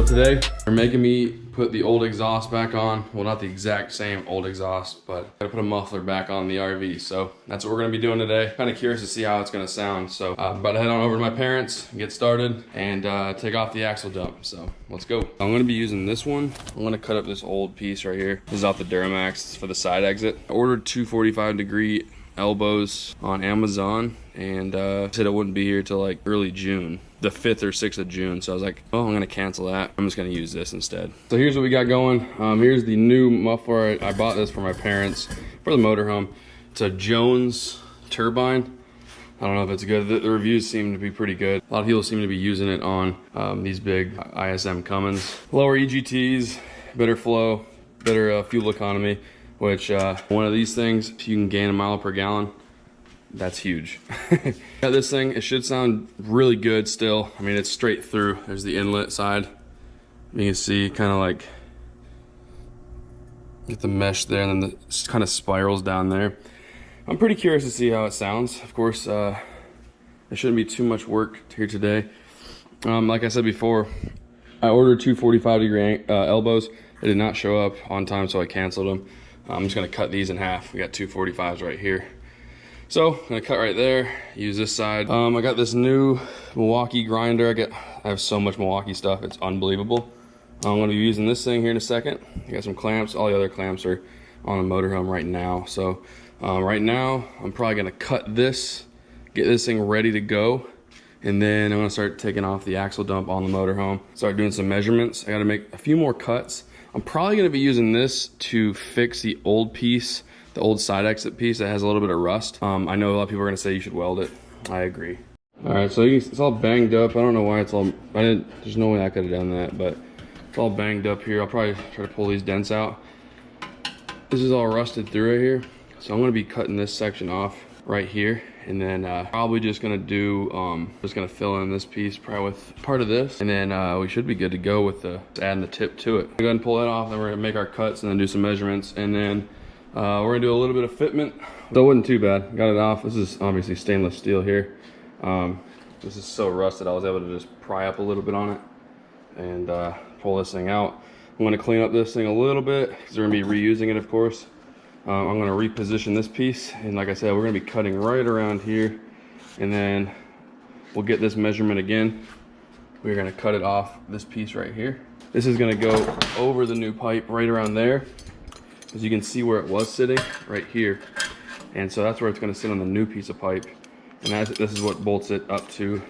So today, they're making me put the old exhaust back on. Well, not the exact same old exhaust, but I gotta put a muffler back on the RV. So that's what we're gonna be doing today. Kind of curious to see how it's gonna sound. So I'm about to head on over to my parents, get started, and take off the axle dump. So let's go. I'm gonna be using this one. I'm gonna cut up this old piece right here. This is off the Duramax. It's for the side exit. I ordered 245-degree elbows on Amazon, and said it wouldn't be here till like early June, the 5th or 6th of June. So I was like, oh, I'm gonna cancel that. I'm just gonna use this instead. So here's what we got going. Here's the new muffler. I bought this for my parents for the motorhome. It's a Jones turbine. I don't know if it's good. The reviews seem to be pretty good. A lot of people seem to be using it on these big ISM Cummins. Lower EGTs, better flow, better fuel economy, which one of these things, if you can gain a mile per gallon, that's huge. Got this thing, it should sound really good still. I mean, it's straight through. There's the inlet side. You can see kind of like, get the mesh there, and then it kind of spirals down there. I'm pretty curious to see how it sounds. Of course, there shouldn't be too much work here today. Like I said before, I ordered 245-degree elbows. They did not show up on time, so I canceled them. I'm just gonna cut these in half. We got 245s right here. So I'm gonna cut right there, use this side. I got this new Milwaukee grinder. I have so much Milwaukee stuff, it's unbelievable. I'm gonna be using this thing here in a second. I got some clamps. All the other clamps are on the motorhome right now. So right now, I'm probably gonna cut this, get this thing ready to go, and then I'm gonna start taking off the axle dump on the motorhome, start doing some measurements. I gotta make a few more cuts. I'm probably gonna be using this to fix the old piece, the old side exit piece that has a little bit of rust. I know a lot of people are gonna say you should weld it. I agree. All right, so it's all banged up. I don't know why it's all, there's no way I could have done that, but it's all banged up here. I'll probably try to pull these dents out. This is all rusted through right here. So I'm gonna be cutting this section off right here. And then probably just gonna do, just gonna fill in this piece probably with part of this. And then we should be good to go with adding the tip to it. Go ahead and pull that off, then we're gonna make our cuts and then do some measurements. And then we're gonna do a little bit of fitment. So it wasn't too bad, got it off. This is obviously stainless steel here. This is so rusted, I was able to just pry up a little bit on it and pull this thing out. I'm gonna clean up this thing a little bit because we're gonna be reusing it, of course. I'm gonna reposition this piece, and like I said, we're gonna be cutting right around here, and then we'll get this measurement again. We're gonna cut it off this piece right here. This is gonna go over the new pipe right around there, as you can see where it was sitting right here, and so that's where it's gonna sit on the new piece of pipe, and this is what bolts it up to.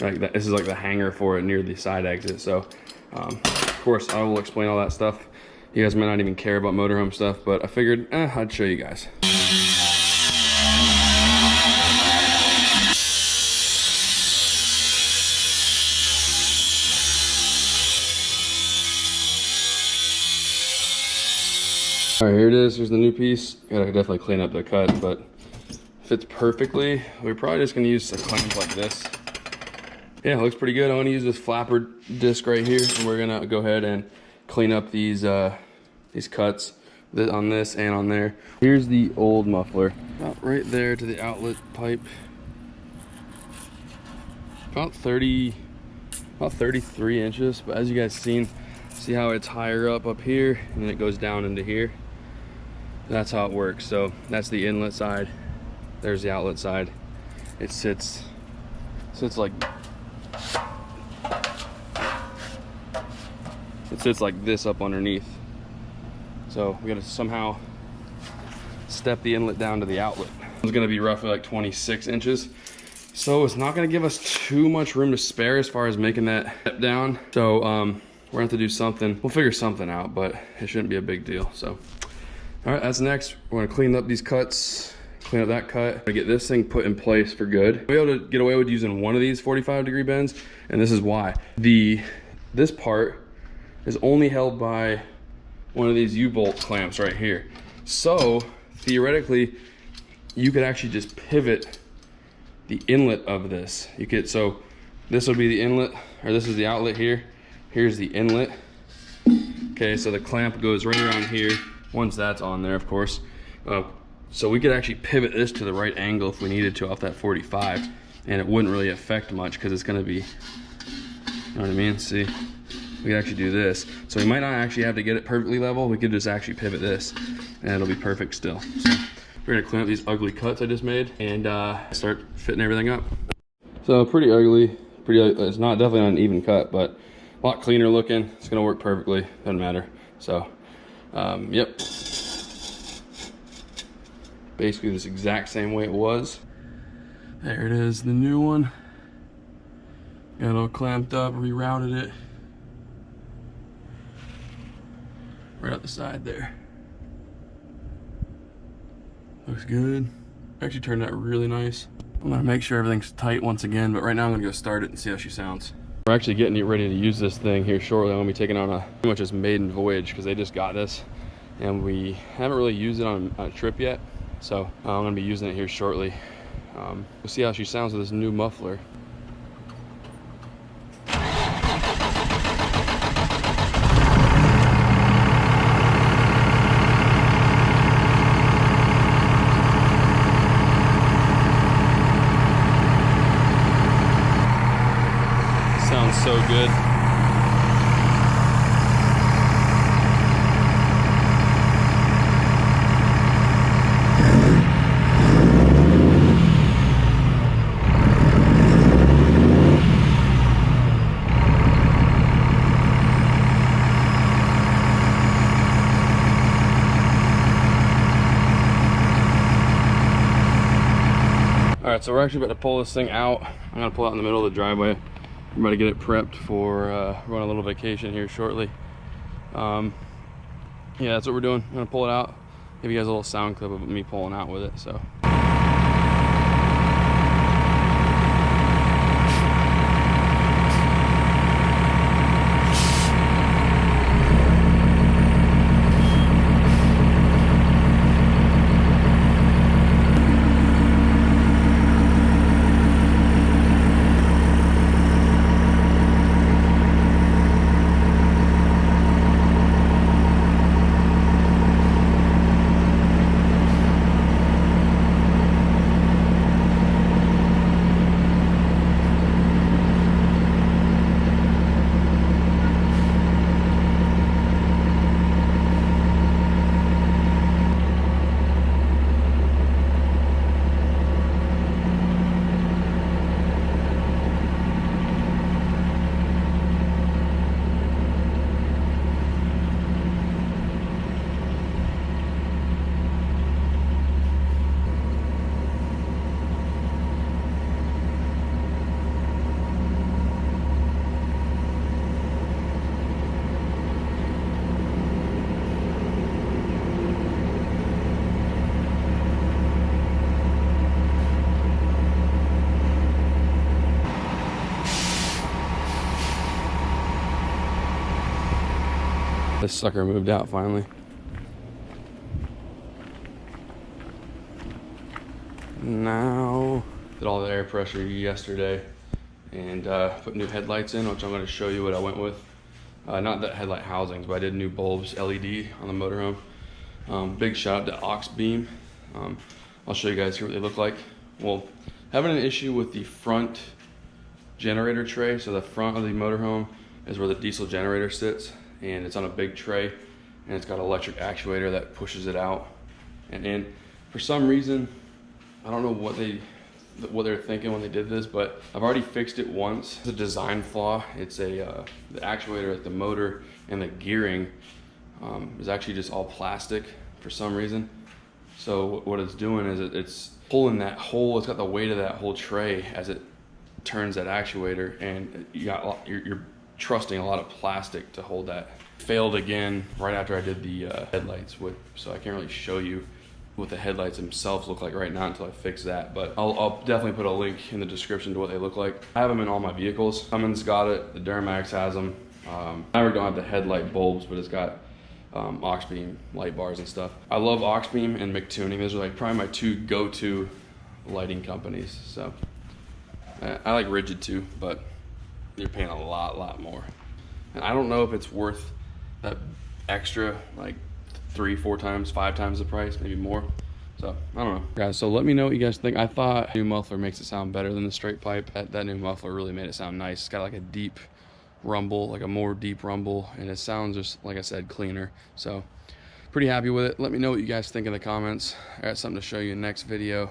Like that, this is like the hanger for it near the side exit. So of course I will explain all that stuff. You guys might not even care about motorhome stuff, but I figured I'd show you guys. All right, here it is. Here's the new piece. Gotta definitely clean up the cut, but fits perfectly. We're probably just gonna use a clamp like this. Yeah, it looks pretty good. I'm gonna use this flapper disc right here, and we're gonna go ahead and clean up these cuts on this and on there. Here's the old muffler, about right there to the outlet pipe. About 33 inches, but as you guys see how it's higher up here, and then it goes down into here. That's how it works. So that's the inlet side. There's the outlet side. It sits like this up underneath. So we gotta somehow step the inlet down to the outlet. It's gonna be roughly like 26 inches. So it's not gonna give us too much room to spare as far as making that step down. So we're gonna have to do something. We'll figure something out, but it shouldn't be a big deal. So, all right, that's next. We're gonna clean up these cuts, clean up that cut, get this thing put in place for good. We'll be able to get away with using one of these 45-degree bends, and this is why. This part is only held by one of these U-bolt clamps right here. So theoretically, you could actually just pivot the inlet of this. So this would be the inlet, or this is the outlet here. Here's the inlet. Okay, so the clamp goes right around here, once that's on there, of course. So we could actually pivot this to the right angle if we needed to off that 45, and it wouldn't really affect much because it's gonna be, you know what I mean? See, we could actually do this. So we might not actually have to get it perfectly level. We could just actually pivot this and it'll be perfect still. So we're gonna clean up these ugly cuts I just made and start fitting everything up. So pretty ugly, it's not definitely not an even cut, but a lot cleaner looking. It's gonna work perfectly, doesn't matter. So, yep. Basically this exact same way it was. There it is, the new one. Got it all clamped up, rerouted it. Right out the side there. Looks good. Actually turned out really nice. I'm gonna make sure everything's tight once again, but right now I'm gonna go start it and see how she sounds. We're actually getting it ready to use this thing here shortly. I'm gonna be taking on a pretty much this maiden voyage because they just got this and we haven't really used it on a trip yet. So I'm gonna be using it here shortly. We'll see how she sounds with this new muffler. Sounds so good. All right, so we're actually about to pull this thing out. I'm gonna pull it out in the middle of the driveway. I'm about to get it prepped for we're on a little vacation here shortly. Yeah, that's what we're doing. I'm gonna pull it out. Give you guys a little sound clip of me pulling out with it. So. This sucker moved out finally. Now, did all the air pressure yesterday and put new headlights in, which I'm going to show you what I went with. Not the headlight housings, but I did new bulbs, LED on the motorhome. Big shout out to Aux Beam. I'll show you guys here what they look like. Well, having an issue with the front generator tray. So the front of the motorhome is where the diesel generator sits, and it's on a big tray, and it's got an electric actuator that pushes it out and in. For some reason, I don't know what they're thinking when they did this, but I've already fixed it once. It's a design flaw. It's the actuator at the motor and the gearing is actually just all plastic for some reason. So what it's doing is it's pulling that whole, it's got the weight of that whole tray as it turns that actuator, and you're trusting a lot of plastic to hold that. Failed again right after I did the headlights, so I can't really show you what the headlights themselves look like right now until I fix that, but I'll definitely put a link in the description to what they look like. I have them in all my vehicles. Cummins got it, the Duramax has them. I don't have the headlight bulbs, but it's got aux beam light bars and stuff. I love aux beam and McTuning. Those are like probably my two go-to lighting companies. So I like Rigid too, but you're paying a lot more. And I don't know if it's worth that extra, like 3, 4 times, 5 times the price, maybe more. So I don't know, guys. So let me know what you guys think. I thought new muffler makes it sound better than the straight pipe. That new muffler really made it sound nice. It's got like a deep rumble, like a more deep rumble, and it sounds just, like I said, cleaner. So pretty happy with it. Let me know what you guys think in the comments. I got something to show you in the next video.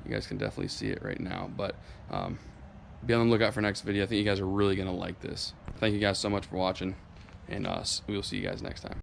You guys can definitely see it right now, but be on the lookout for next video. I think you guys are really gonna like this. Thank you guys so much for watching, and we'll see you guys next time.